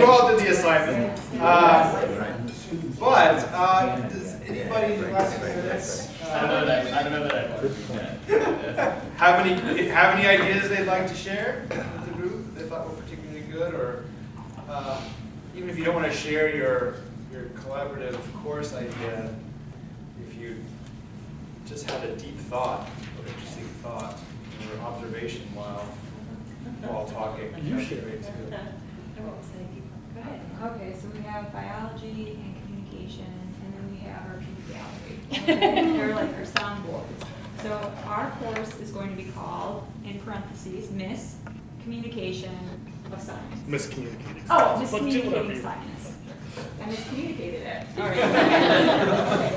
you all did the assignment. But does anybody in the last few minutes I don't know that. have any ideas they'd like to share with the group that they thought were particularly good, or even if you don't want to share your collaborative course idea, if you just had a deep thought or interesting thought or observation while talking. You share it too. I won't say. Go ahead. Okay, so we have biology and communication, and then we have our peak gallery. They're like our soundboards. So our course is going to be called, in parentheses, Miss Communication of Science. Miscommunicating. Oh, But do whatever miscommunicating you- science. I miscommunicated it. All right.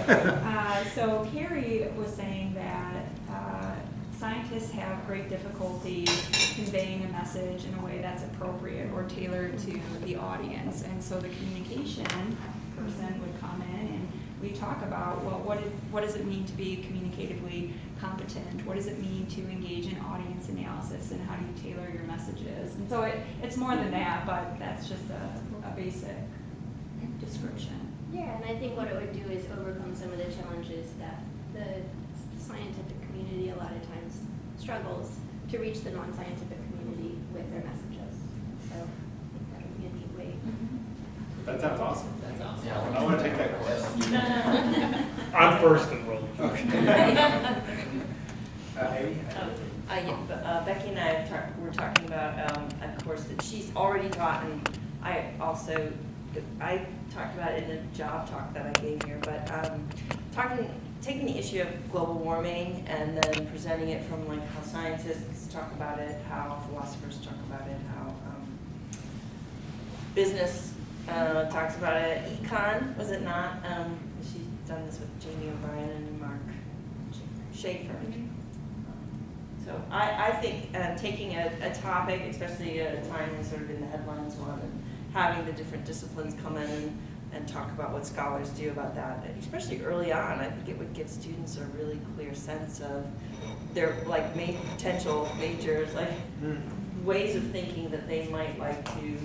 Okay. So Carrie was saying that scientists have great difficulty conveying a message in a way that's appropriate or tailored to the audience. And so the communication person would come in and we talk about, well, what does it mean to be communicatively competent? What does it mean to engage in audience analysis, and how do you tailor your messages? And so it's more than that, but that's just a basic description. Yeah, and I think what it would do is overcome some of the challenges that the scientific community a lot of times struggles to reach the non-scientific community with their messages. So I think that would be a neat way. That sounds awesome. That's awesome. Yeah. I want to take that course. I'm first enrolled. Amy? Becky and I were talking about a course that she's already taught, and I talked about it in a job talk that I gave here, but taking the issue of global warming and then presenting it from like how scientists talk about it, how philosophers talk about it, how business talks about it. Econ, was it not? She's done this with Jamie O'Brien and Mark Schaefer. So I think taking a topic, especially at a time when sort of in the headlines one, and having the different disciplines come in and talk about what scholars do about that, especially early on, I think it would give students a really clear sense of their like potential majors, like ways of thinking that they might like to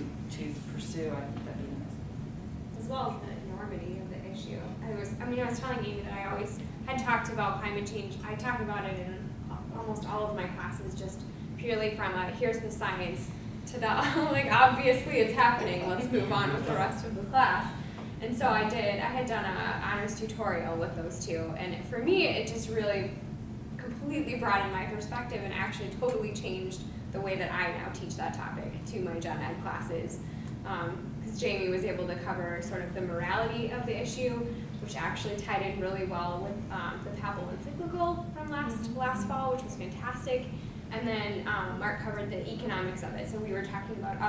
pursue. I think that'd be nice. As well as the enormity of the issue. I was telling Amy that I always had talked about climate change. I talk about it in almost all of my classes, just purely from here's the science to the like obviously it's happening. Let's move on with the rest of the class. And so I had done an honors tutorial with those two, and for me it just really completely broadened my perspective and actually totally changed the way that I now teach that topic to my gen ed classes. Because Jamie was able to cover sort of the morality of the issue, which actually tied in really well with the papal encyclical from last fall, which was fantastic. And then Mark covered the economics of it. So we were talking about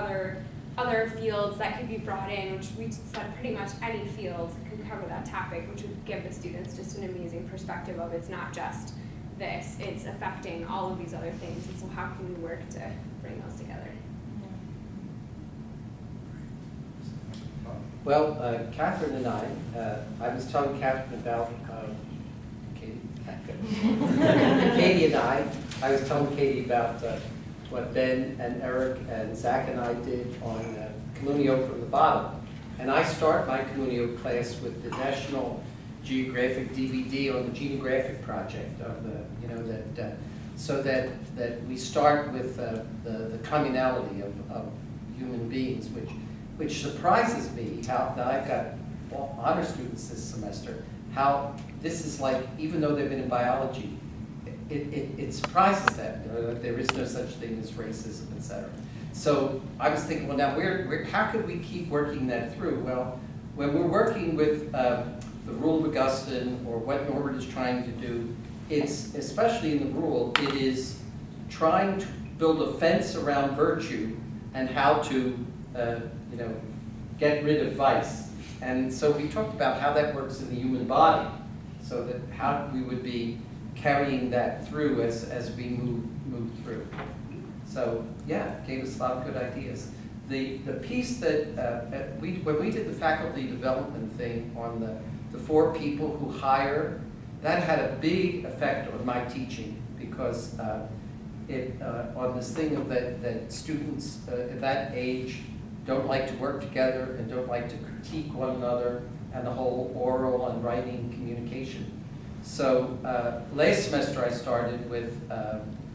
other fields that could be brought in, which we said pretty much any field could cover that topic, which would give the students just an amazing perspective of it's not just this, it's affecting all of these other things. And so how can we work to bring those together? Well, Catherine and I was telling Catherine about Katie. Katie and I was telling Katie about what Ben and Eric and Zach and I did on Communio from the Bottom. And I start my Communio class with the National Geographic DVD on the Genographic Project of the, so that we start with the communality of human beings, which surprises me how that I've got honor students this semester, how this is like, even though they've been in biology, it surprises them, that there is no such thing as racism, etc. So I was thinking, well, now how could we keep working that through? Well, when we're working with the Rule of Augustine or what Norbert is trying to do, it's, especially in the rule, it is trying to build a fence around virtue and how to get rid of vice. And so we talked about how that works in the human body, so that how we would be carrying that through as we move through. So yeah, it gave us a lot of good ideas. The piece that when we did the faculty development thing on the 4 people who hire, that had a big effect on my teaching, because on this thing of that students at that age don't like to work together and don't like to critique one another, and the whole oral and writing communication. So last semester I started with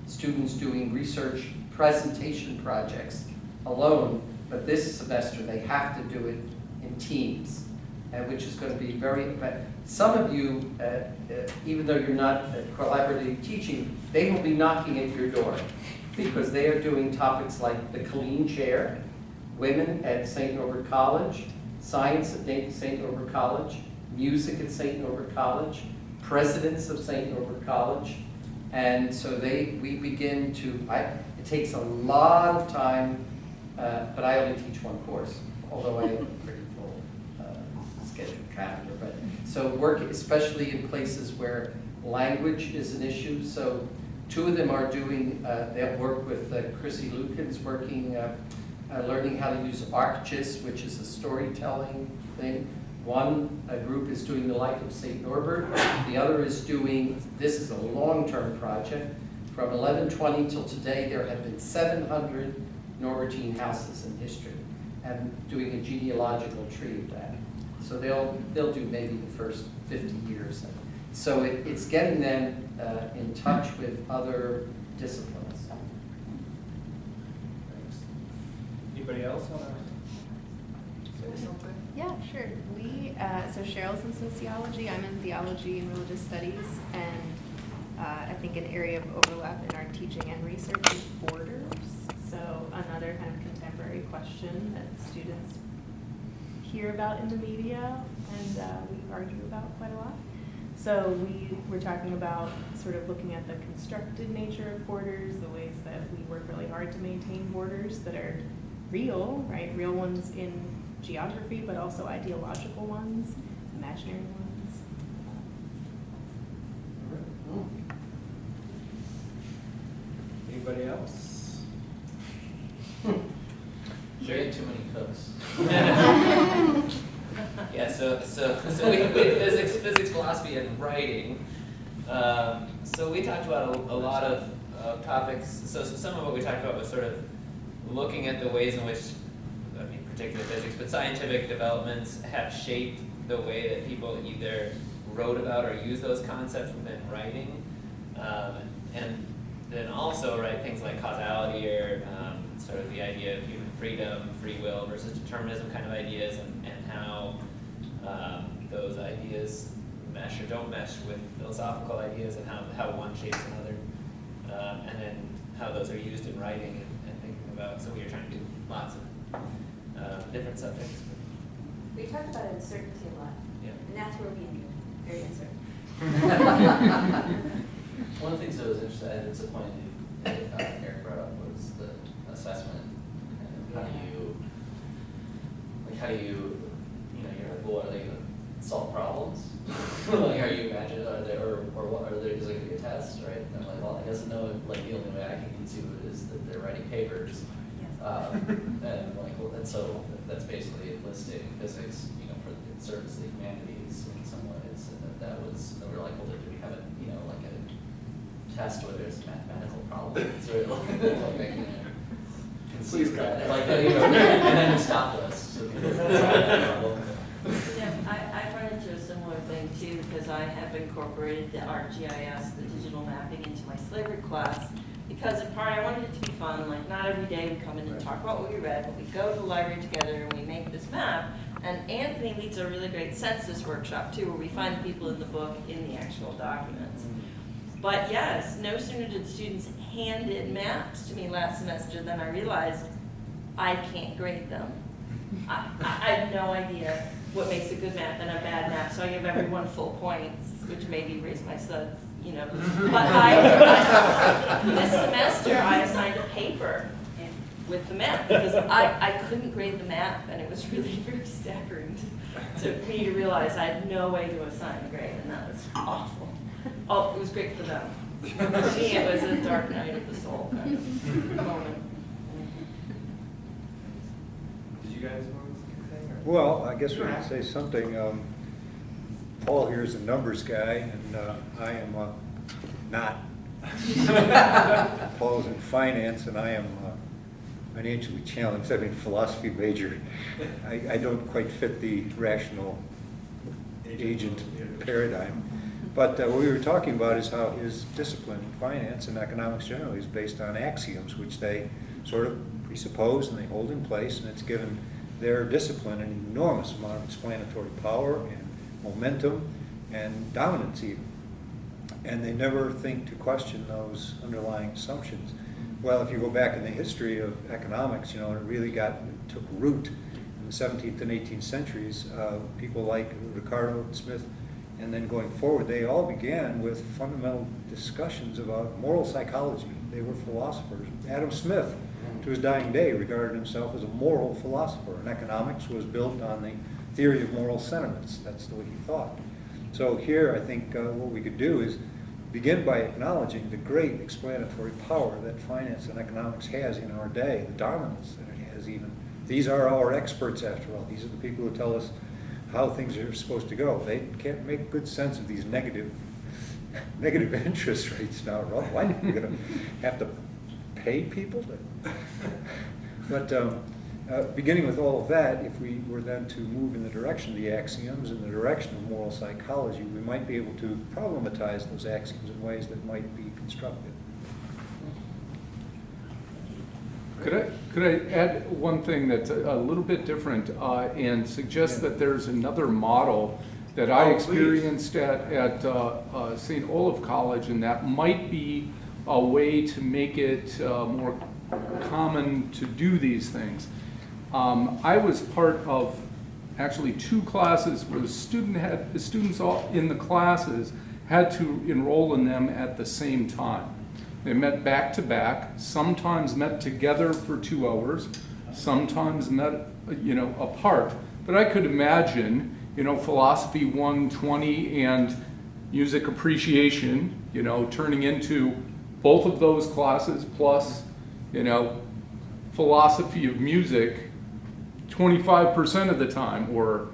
students doing research presentation projects alone, but this semester they have to do it in teams, which is going to be very, but some of you, even though you're not collaborative teaching, they will be knocking at your door because they are doing topics like the Colleen Chair, women at St. Norbert College, science at St. Norbert College, music at St. Norbert College, presidents of St. Norbert College, and so we begin to, it takes a lot of time, but I only teach one course, although I have a pretty full scheduled calendar. But so work, especially in places where language is an issue. So 2 of them are doing, they'll work with Chrissy Lukens, working, learning how to use ArcGIS, which is a storytelling thing. One group is doing the life of St. Norbert. The other is doing, this is a long-term project. From 1120 till today, there have been 700 Norbertine houses in history, and doing a genealogical tree of that. So they'll do maybe the first 50 years. So it's getting them in touch with other disciplines. Thanks. Anybody else want to say something? Yeah, sure. So Cheryl's in sociology, I'm in theology and religious studies, and I think an area of overlap in our teaching and research is borders. So another kind of contemporary question that students hear about in the media and we argue about quite a lot. So we were talking about sort of looking at the constructed nature of borders, the ways that we work really hard to maintain borders that are real, right? Real ones in geography, but also ideological ones, imaginary ones. Anybody else? Sure, you have too many cooks. Yeah, so we physics, philosophy, and writing. So we talked about a lot of topics. So some of what we talked about was sort of looking at the ways in which, I mean, particularly physics, but scientific developments have shaped the way that people either wrote about or use those concepts within writing. And then also, right, things like causality or sort of the idea of human freedom, free will versus determinism kind of ideas, and how those ideas mesh or don't mesh with philosophical ideas, and how one shapes another, and then how those are used in writing and thinking about. So we are trying to do lots of different subjects. We talked about uncertainty a lot, Yeah. and that's where we ended, very uncertain. One of the things that was interesting, and it's a point that Eric brought up, was the assessment. And how do you, you're like, well, are they going to solve problems? Like, are you imagine, are there, or what, are there, is there going to be a test, right? And I'm like, well, I guess no, like, the only way I can conceive of it is that they're writing papers. And like, well, and so that's basically enlisting physics, for the service of the humanities in some ways. And that was, and we were like, well, do we have a, like a test where there's mathematical problems or like I can conceive that, like, and then it stopped us. So that's a problem. Yeah, I've run into a similar thing too, because I have incorporated the ArcGIS, the digital mapping, into my slavery class. Because in part I wanted it to be fun, like not every day we come in and talk about what we read, but we go to the library together and we make this map. And Anthony leads a really great census workshop too, where we find people in the book in the actual documents. But yes, no sooner did students hand in maps to me last semester than I realized I can't grade them. I have no idea what makes a good map and a bad map, so I give everyone full points, which maybe raise my studs, But this semester I assigned a paper with the map because I couldn't grade the map, and it was really very staggering to me to realize I had no way to assign a grade, and that was awful. Oh, it was great for them. For me, it was a dark night of the soul kind of moment. Did you guys want to say anything? Well, I guess we can say something. Paul here is a numbers guy, and I am not. Paul's in finance, and I am financially challenged, I mean, philosophy major. I don't quite fit the rational agent paradigm. But what we were talking about is how his discipline in finance and economics generally is based on axioms, which they sort of presuppose and they hold in place, and it's given their discipline an enormous amount of explanatory power and momentum and dominance even. And they never think to question those underlying assumptions. Well, if you go back in the history of economics, it really took root in the 17th and 18th centuries. People like Ricardo, Smith, and then going forward, they all began with fundamental discussions about moral psychology. They were philosophers. Adam Smith, to his dying day, regarded himself as a moral philosopher, and economics was built on the theory of moral sentiments. That's the way he thought. So here, I think what we could do is begin by acknowledging the great explanatory power that finance and economics has in our day, the dominance that it has even. These are our experts, after all. These are the people who tell us how things are supposed to go. They can't make good sense of these negative interest rates now. Why are we going to have to pay people? But beginning with all of that, if we were then to move in the direction of the axioms, in the direction of moral psychology, we might be able to problematize those axioms in ways that might be constructive. Could I add one thing that's a little bit different and suggest that there's another model that I experienced at St. Olaf College, and that might be a way to make it more common to do these things. I was part of actually 2 classes where the students all in the classes had to enroll in them at the same time. They met back to back, sometimes met together for 2 hours, sometimes met, apart. But I could imagine, philosophy 120 and music appreciation, turning into both of those classes plus, philosophy of music 25% of the time, or,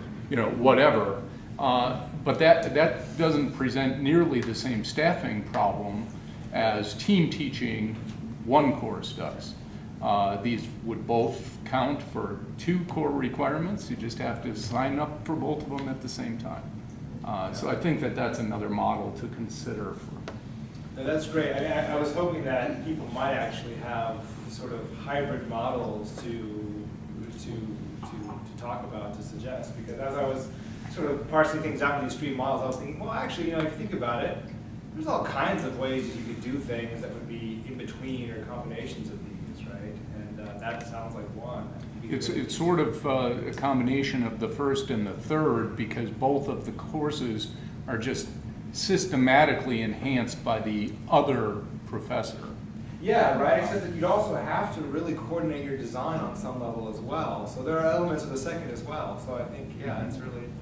whatever. But that doesn't present nearly the same staffing problem as team teaching one course does. These would both count for 2 core requirements. You just have to sign up for both of them at the same time. So I think that's another model to consider. No, that's great. I was hoping that people might actually have sort of hybrid models to talk about, to suggest, because as I was sort of parsing things out in these 3 models, I was thinking, well, actually, if you think about it, there's all kinds of ways that you could do things that would be in between or combinations of these, right? And that sounds like one. It's sort of a combination of the first and the third, because both of the courses are just systematically enhanced by the other professor. Yeah, right, except that you'd also have to really coordinate your design on some level as well. So there are elements of the second as well. So I think, yeah, it's an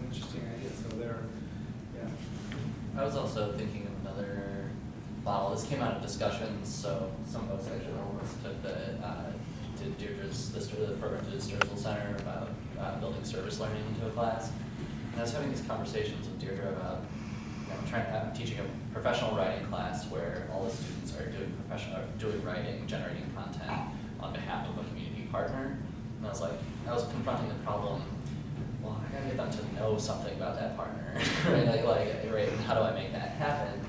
interesting idea. So I was also thinking of another model. This came out of discussions, so some of us actually almost took to Deirdre's, the program to the Sturgill Center about building service learning into a class. And I was having these conversations with Deirdre about teaching a professional writing class where all the students are doing writing, generating content on behalf of a community partner. And I was confronting the problem, well, I gotta get them to know something about that partner, right? Right, and how do I make that happen?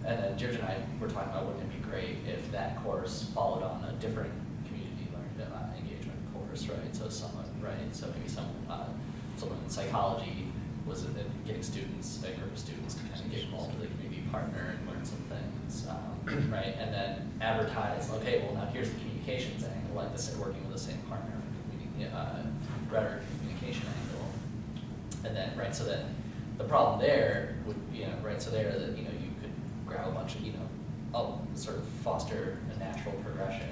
And then Deirdre and I were talking about, wouldn't it be great if that course followed on a different community engagement course, right? So maybe someone in psychology was getting students, a group of students to kind of get involved with a community partner and learn some things, right? And then advertise, okay, well now here's the communications angle, like this, working with the same partner for rhetoric communication angle. And then, right, so then the problem there would, so there that, you could grab a bunch of, sort of foster a natural progression.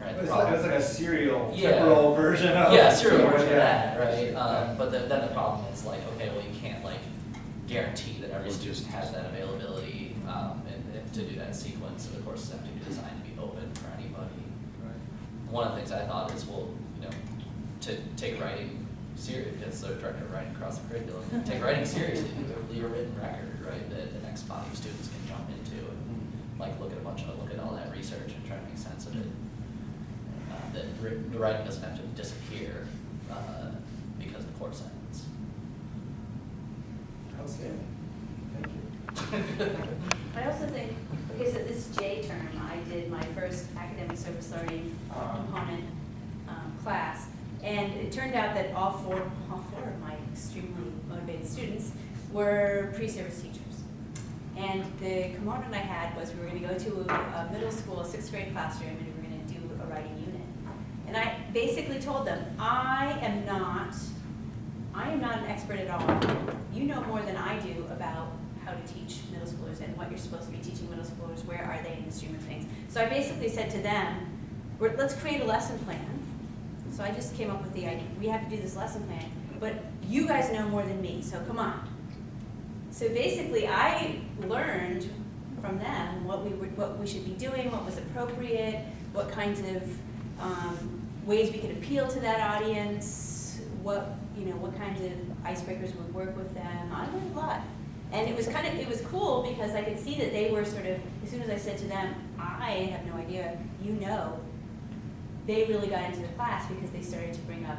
Right? It's like a serial temporal version of serial version of that, right? But then the problem is okay, well you can't guarantee that every student has that availability and to do that sequence. So the courses have to be designed to be open for anybody. Right. One of the things I thought is, to take writing seriously, because the director of writing across the curriculum, take writing seriously, do your written record, right? That the next body of students can jump into and look at all that research and try to make sense of it. the writing doesn't have to disappear because of the course assignments. Outstanding. Thank you. I also think, okay, so this J term, I did my first academic service learning component class, and it turned out that all four of my extremely motivated students were pre-service teachers. And the component I had was we were going to go to a middle school, a 6th grade classroom, and we were going to do a writing unit. And I basically told them, I am not an expert at all. You know more than I do about how to teach middle schoolers and what you're supposed to be teaching middle schoolers, where are they in the stream of things. So I basically said to them, let's create a lesson plan. So I just came up with the idea, we have to do this lesson plan, but you guys know more than me, so come on. So basically I learned from them what we should be doing, what was appropriate, what kinds of ways we could appeal to that audience, what kinds of icebreakers would work with them. I learned a lot. And it was cool because I could see that they were sort of, as soon as I said to them, I have no idea, they really got into the class because they started to bring up,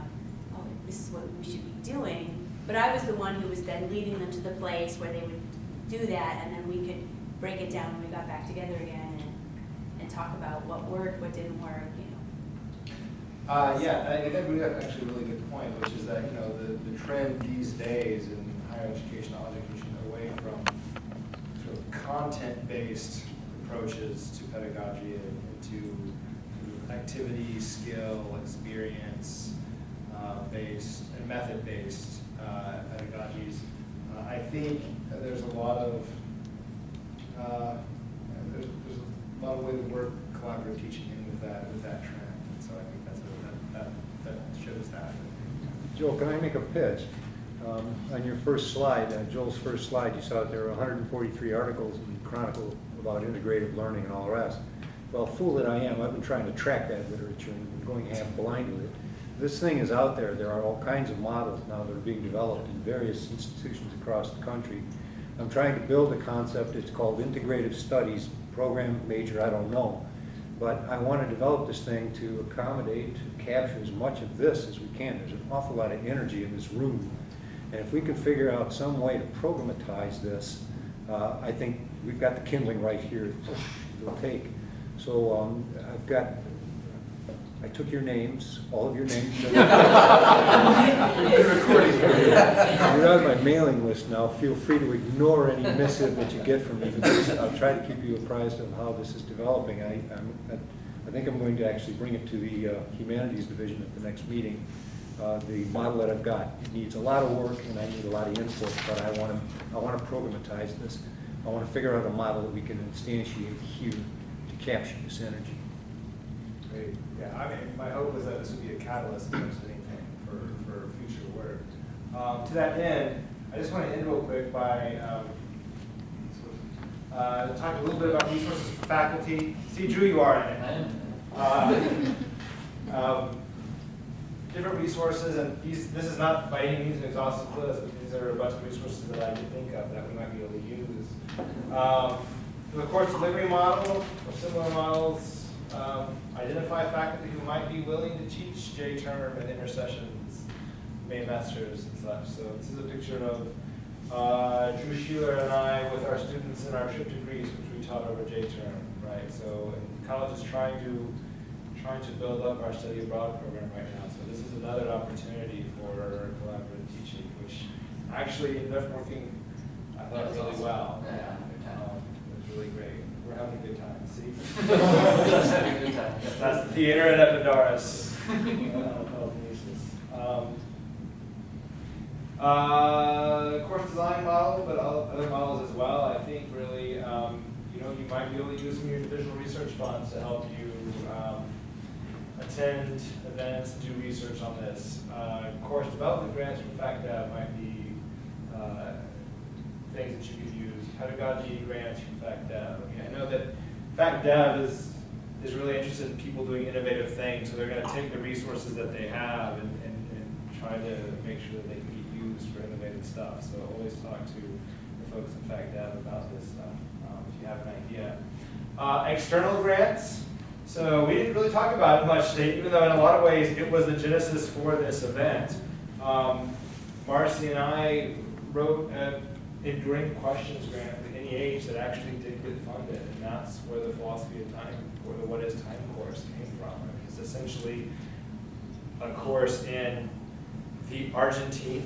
oh, this is what we should be doing. But I was the one who was then leading them to the place where they would do that, and then we could break it down when we got back together again and talk about what worked, what didn't work, Yeah, I think that brings up actually a really good point, which is that the trend these days in higher education, knowledge education, away from sort of content-based approaches to pedagogy and to activity, skill, experience based and method-based pedagogies. I think there's a lot of there's a lot of ways to work collaborative teaching in with that trend. And so I think that shows that. Joel, can I make a pitch? On your first slide, Joel's first slide, you saw that there were 143 articles in the Chronicle about integrative learning and all the rest. Well, fool that I am, I've been trying to track that literature and been going half blind with it. This thing is out there. There are all kinds of models now that are being developed in various institutions across the country. I'm trying to build a concept. It's called integrative studies, program, major, I don't know. But I want to develop this thing to accommodate, to capture as much of this as we can. There's an awful lot of energy in this room. And if we can figure out some way to programatize this, I think we've got the kindling right here. It'll take. So I took your names, all of your names. You're recording. You're on my mailing list now. Feel free to ignore any missive that you get from me. I'll try to keep you apprised of how this is developing. I think I'm going to actually bring it to the Humanities Division at the next meeting. The model that I've got, it needs a lot of work and I need a lot of input, but I want to programatize this. I want to figure out a model that we can instantiate here to capture this energy. Great. Yeah, I mean, my hope is that this would be a catalyst as much as anything for future work. To that end, I just want to end real quick by talking a little bit about resources for faculty. See, Drew, you are in it. Different resources, and this is not by any means an exhaustive list, but these are a bunch of resources that I can think of that we might be able to use. The course delivery model or similar models identify faculty who might be willing to teach J-term and intersessions, main masters and such. So this is a picture of Drew Sheeler and I with our students in our trip to Greece, which we taught over J-term, right? So college is trying to build up our study abroad program right now. So this is another opportunity for collaborative teaching, which actually ended up working, I thought, really awesome. Well. Yeah. It was really great. We're having a good time. See? Just having a good time. That's the theater at Epidaurus. Course design model, but other models as well. I think really, you might be able to use some of your divisional research funds to help you attend events, do research on this. Course development grants from FactDev might be things that you could use. Pedagogy grants from FactDev. I know that FactDev is really interested in people doing innovative things, so they're going to take the resources that they have and try to make sure that they can get used for innovative stuff. So always talk to the folks in FactDev about this stuff if you have an idea. External grants. So we didn't really talk about it much today, even though in a lot of ways it was the genesis for this event. Marcy and I wrote an enduring questions grant at any age that actually did get funded, and that's where the philosophy of time, or the what is time course came from. It's essentially a course in the Argentine